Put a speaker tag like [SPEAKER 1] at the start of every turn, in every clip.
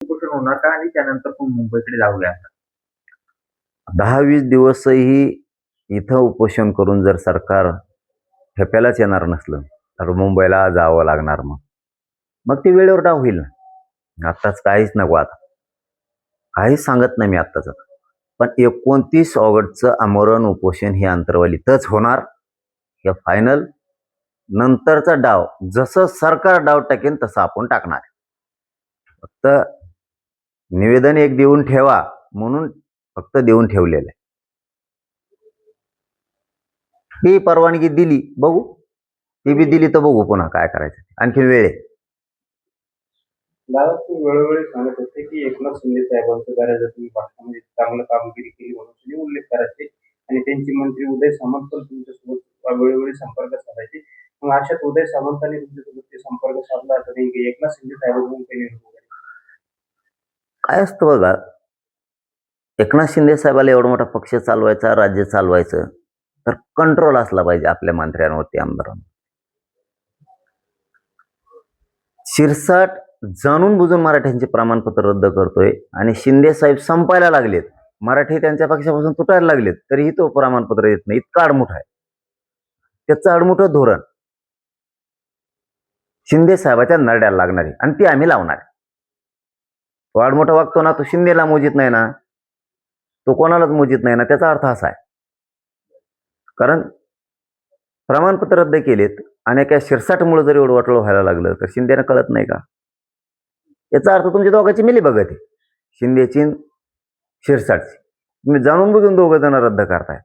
[SPEAKER 1] उपोषण होणार का आणि त्यानंतर पण मुंबईकडे जाऊया?
[SPEAKER 2] 10-20 दिवसही इथं उपोषण करून जर सरकार ठेप्यालाच येणार नसलं तर मुंबईला जावं लागणार. मग ते वेळेवर डाव होईल ना. आत्ताच काहीच नको, आता काहीच सांगत नाही मी आत्ताच. पण 29 ऑगस्टचं आमरण उपोषण हे अंतरवालीतच होणार, हे फायनल. नंतरचा डाव जसं सरकार डाव टाकेन तसं आपण टाकणार. फक्त निवेदन एक देऊन ठेवा म्हणून फक्त देऊन ठेवलेलं आहे. ती परवानगी दिली, बघू. ती बी दिली तर बघू पुन्हा काय करायचं. आणखी वेळ आहे.
[SPEAKER 3] दादा, तुम्ही वेळोवेळी सांगत होते की एकनाथ शिंदे साहेबांचं बऱ्याचदा तुम्ही भाषणामध्ये चांगलं कामगिरी केली म्हणून तुम्ही उल्लेख करायचे आणि त्यांचे मंत्री उदय सामंत पण तुमच्यासोबत वेळोवेळी संपर्क साधायचे. मग अशात उदय सामंतांनी तुमच्यासोबत ते संपर्क साधला तर एकनाथ शिंदे साहेबांकडून काही निर्णय
[SPEAKER 2] काय असतं बघा, एकनाथ शिंदे साहेबाला एवढा मोठा पक्ष चालवायचा, राज्य चालवायचं, तर कंट्रोल असला पाहिजे आपल्या मंत्र्यांवरती, आमदारांवर. शिरसाट जाणून बुजून मराठ्यांचे प्रमाणपत्र रद्द करतोय आणि शिंदे साहेब संपायला लागलेत, मराठी त्यांच्या पक्षापासून तुटायला लागलेत, तरीही तो प्रमाणपत्र येत नाही. इतका आडमुठा आहे त्याचं. आडमुठं धोरण शिंदे साहेबाच्या नरड्याला लागणार आहे आणि ती आम्ही लावणार आहे. तो आडमुठा वागतो ना, तो शिंदेला मोजित नाही ना, तो कोणालाच मोजित नाही ना. त्याचा अर्थ असा आहे, कारण प्रमाणपत्र रद्द केलेत आणि एका शिरसाटमुळे जर एवढं वाटलं व्हायला लागलं तर शिंदेला कळत नाही का? याचा अर्थ तुमच्या दोघांची मिली बघत आहे, शिंदेची शिरसाटची. तुम्ही जाणून बघून दोघं जण रद्द करताय.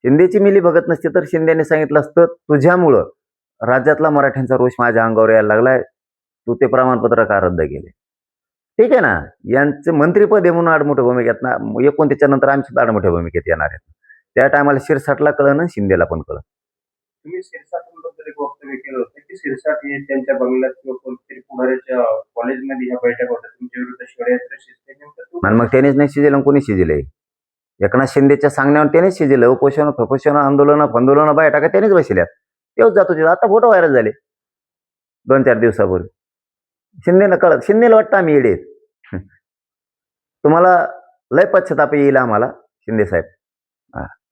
[SPEAKER 2] शिंदेची मिली बघत नसते तर शिंदेने सांगितलं असतं, तुझ्यामुळं राज्यातला मराठ्यांचा रोष माझ्या अंगावर यायला लागलाय, तू ते प्रमाणपत्र का रद्द केले? ठीक आहे ना, यांचं मंत्रीपद आहे म्हणून आडमोठ्या भूमिकेत ना, 29 नंतर आम्ही सुद्धा आडमोठ्या भूमिकेत येणार आहेत. त्या टायमाला शिरसाटला कळलं ना, शिंदेला पण कळलं.
[SPEAKER 3] तुम्ही शिरसाटांबद्दल एक वक्तव्य केलं होतं की शिरसाट हे त्यांच्या बंगल्यात किंवा कोणत्यातरी पुढाऱ्याच्या कॉलेजमध्ये ह्या बैठक होत्या, तुमच्या विरुद्ध षडयंत्र शिजते.
[SPEAKER 2] आणि मग त्यानेच नाही शिजेल, कोणी शिजलंय? एकनाथ शिंदेच्या सांगण्यावर त्यानेच शिजलं. उपोषण फपोषण आंदोलन बाहेर टाका त्यानेच बसल्यात. तेव्हाच जातो तिथं. आता फोटो व्हायरल झाले 2-4 दिवसापूर्वी. शिंदेला कळत, शिंदेला वाटतं आम्ही येडे आहेत. तुम्हाला लय पश्चाताप येईल आम्हाला शिंदे साहेब.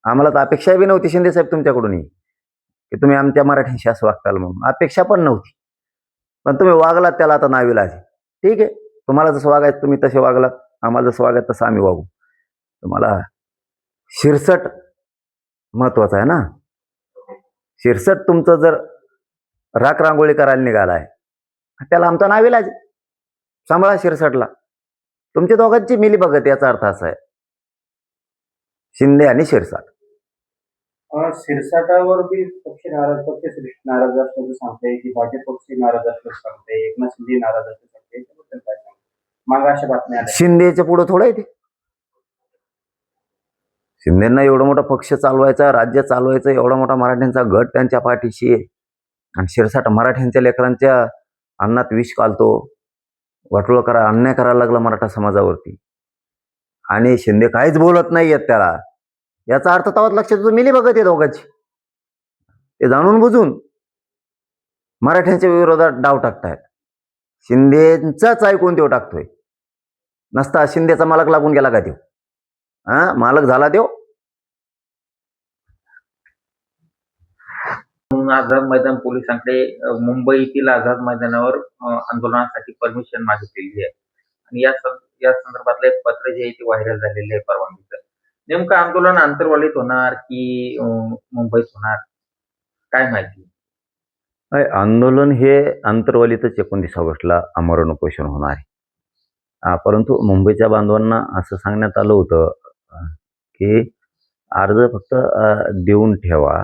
[SPEAKER 2] आम्हाला तर अपेक्षा बी नव्हती शिंदे साहेब तुमच्याकडूनही, की तुम्ही आमच्या मराठ्यांशी असं वागताल म्हणून. अपेक्षा पण नव्हती, पण तुम्ही वागलात त्याला आता नाविलाज. ठीक आहे, तुम्हाला जसं वागायचं तुम्ही तसे वागलात, आम्हाला जसं वागायचं तसं आम्ही वागू. तुम्हाला शिरसट महत्वाचं आहे ना. शिरसट तुमचं जर राख रांगोळी करायला निघालाय, त्याला आमचा नाविलाज. सांभाळा शिरसटला. तुमच्या दोघांची मिली बघत, याचा अर्थ असा आहे, शिंदे आणि शिरसाट.
[SPEAKER 3] शिरसाटावर बी पक्ष नाराज असल्याचं सांगताय की भाजप पक्ष नाराज असल्याचं सांगताय, एकनाथ शिंदे नाराज असल्याचं सांगताय, याच्याबद्दल काय सांगताय? मग अशा बातम्या आल्या.
[SPEAKER 2] शिंदेच्या पुढे थोडं आहे ते. शिंदेना एवढा मोठा पक्ष चालवायचा, राज्य चालवायचं, एवढा मोठा मराठ्यांचा गट त्यांच्या पाठीशी आहे, आणि शिरसाट मराठ्यांच्या लेकरांच्या अन्नात विष घालतो, वाटोळ करा, अन्याय करायला लागला मराठा समाजावरती, आणि शिंदे काहीच बोलत नाहीयेत त्याला. याचा अर्थ तवाच लक्षात येतो, मिली बघत आहे दोघांची. ते जाणून बुजून मराठ्यांच्या विरोधात डाव टाकतायत. शिंदेचाच ऐकून तो टाकतोय. नसता शिंदेचा मालक लागून गेला का तो? मालक झाला तो.
[SPEAKER 1] आझाद मैदान पोलिसांकडे मुंबईतील आझाद मैदानावर आंदोलनासाठी परमिशन मागितलेली आहे आणि या संदर्भातलं एक पत्र जे आहे ते व्हायरल झालेलं आहे परवानगीचं. नेमकं आंदोलन आंतरवालीत होणार की मुंबईत होणार, काय माहिती?
[SPEAKER 2] आंदोलन हे आंतरवालीतच 29 ऑगस्टला आमरण उपोषण होणार आहे. परंतु मुंबईच्या बांधवांना असं सांगण्यात आलं होतं की अर्ज फक्त देऊन ठेवा,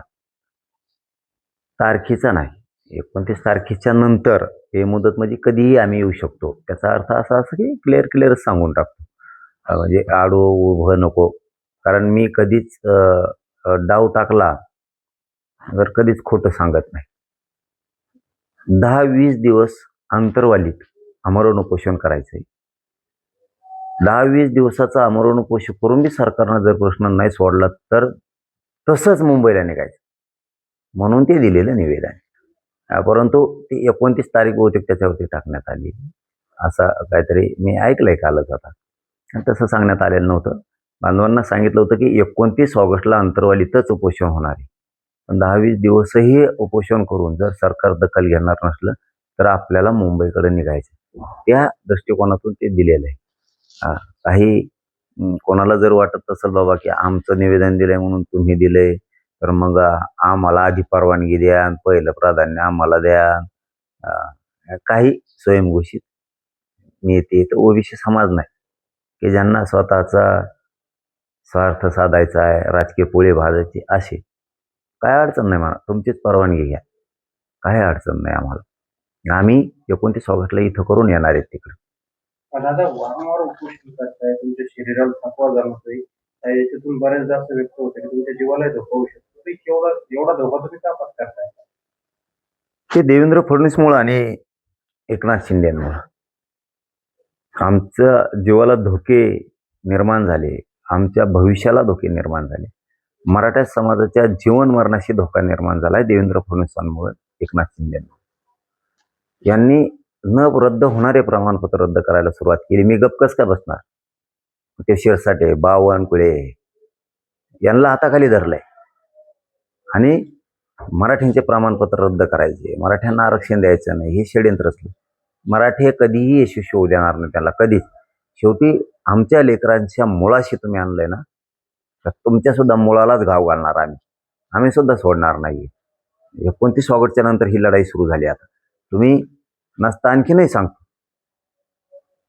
[SPEAKER 2] तारखेचा नाही. 29 तारखेच्या नंतर हे मुदत म्हणजे कधीही आम्ही येऊ शकतो. त्याचा अर्थ असा असं की क्लिअर सांगून टाकतो, म्हणजे आडो उभं नको. कारण मी कधीच डाव टाकला तर कधीच खोटं सांगत नाही. 10-20 दिवस अंतरवालीत आमरण उपोषण करायचंय. 10-20 दिवसाचं आमरण उपोषण करून बी सरकारनं जर प्रश्न नाही सोडला तर तसंच मुंबईला निघायचं म्हणून ते दिलेलं निवेदन. परंतु ती 29 तारीख बहुतेक त्याच्यावरती टाकण्यात आली. असं काहीतरी मी ऐकलंय कालच आता. आणि तसं सांगण्यात आलेलं नव्हतं. बांधवांना सांगितलं होतं की 29 ऑगस्टला अंतरवालीतच उपोषण होणार आहे. पण 10-20 दिवसही उपोषण करून जर सरकार दखल घेणार नसलं तर आपल्याला मुंबईकडे निघायचं. त्या दृष्टिकोनातून ते दिलेलं आहे. काही कोणाला जर वाटत असेल बाबा की आमचं निवेदन दिलंय म्हणून तुम्ही दिलंय तर मग आम्हाला आधी परवानगी द्या आणि पहिलं प्राधान्य आम्हाला द्या. काही स्वयंघोषित नेते तर ओबीसी समाज नाही की ज्यांना स्वतःचा स्वार्थ साधायचा आहे, राजकीय पोळी भाजायची असे. काय अडचण नाही, मला तुमचीच परवानगी घ्या, काही अडचण नाही आम्हाला. आम्ही 29 ऑगस्टला इथं करून येणार आहेत तिकडे.
[SPEAKER 3] दादा वारंवार उपोषण करताय, तुमच्या शरीराला थकवा जाणवतोय, याच्यातून बऱ्याचदा असं व्यक्त होतं की तुमच्या जीवाला धोका होऊ शकतो. तर एवढा धोका तुम्ही का पत्करताय?
[SPEAKER 2] ते देवेंद्र फडणवीसमुळं आणि एकनाथ शिंदेमुळं आमच्या जीवाला धोके निर्माण झाले, आमच्या भविष्याला धोके निर्माण झाले. मराठा समाजाच्या जीवन मरणाशी धोका निर्माण झालाय देवेंद्र फडणवीसांमुळे, एकनाथ शिंदेमुळे. यांनी न रद्द होणारे प्रमाणपत्र रद्द करायला सुरुवात केली. मी गप्प कस काय बसणार? ते शिरसाटे, बावनकुळे यांना हाताखाली धरलंय आणि मराठ्यांचे प्रमाणपत्र रद्द करायचे, मराठ्यांना आरक्षण द्यायचं नाही, हे षड्यंत्र असलं. मराठी कधीही यशस्वी होऊ देणार नाही त्याला, कधीच. शेवटी आमच्या लेकरांच्या मुळाशी तुम्ही आणलंय ना, तर तुमच्या सुद्धा मुळालाच घाव घालणार आम्ही सुद्धा सोडणार नाही. 29 ऑगस्टच्या नंतर ही लढाई सुरू झाली. आता तुम्ही नसता आणखीनही सांगतो,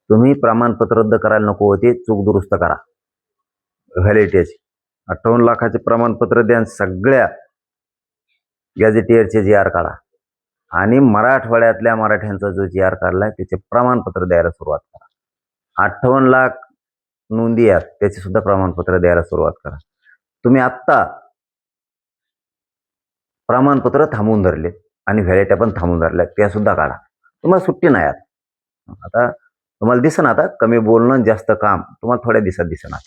[SPEAKER 2] तुम्ही प्रमाणपत्र रद्द करायला नको होते, चूक दुरुस्त करा. व्हॅलिडिटीचे 58 लाखाचे प्रमाणपत्र द्या, सगळ्या गॅझेटियरचे जी आर काढा आणि मराठवाड्यातल्या मराठ्यांचा जो जी आर काढलाय त्याचे प्रमाणपत्र द्यायला सुरुवात करा. 58 लाख नोंदी आहेत, त्याचे सुद्धा प्रमाणपत्र द्यायला सुरुवात करा. तुम्ही आत्ता प्रमाणपत्र थांबवून धरले आणि व्हॅलिडिटी पण थांबवून धरल्या, त्या सुद्धा काढा. तुम्हाला सुट्टी नाही आता तुम्हाला दिसेना, आता कमी बोलणं जास्त काम तुम्हाला थोड्या दिवसात दिसेना.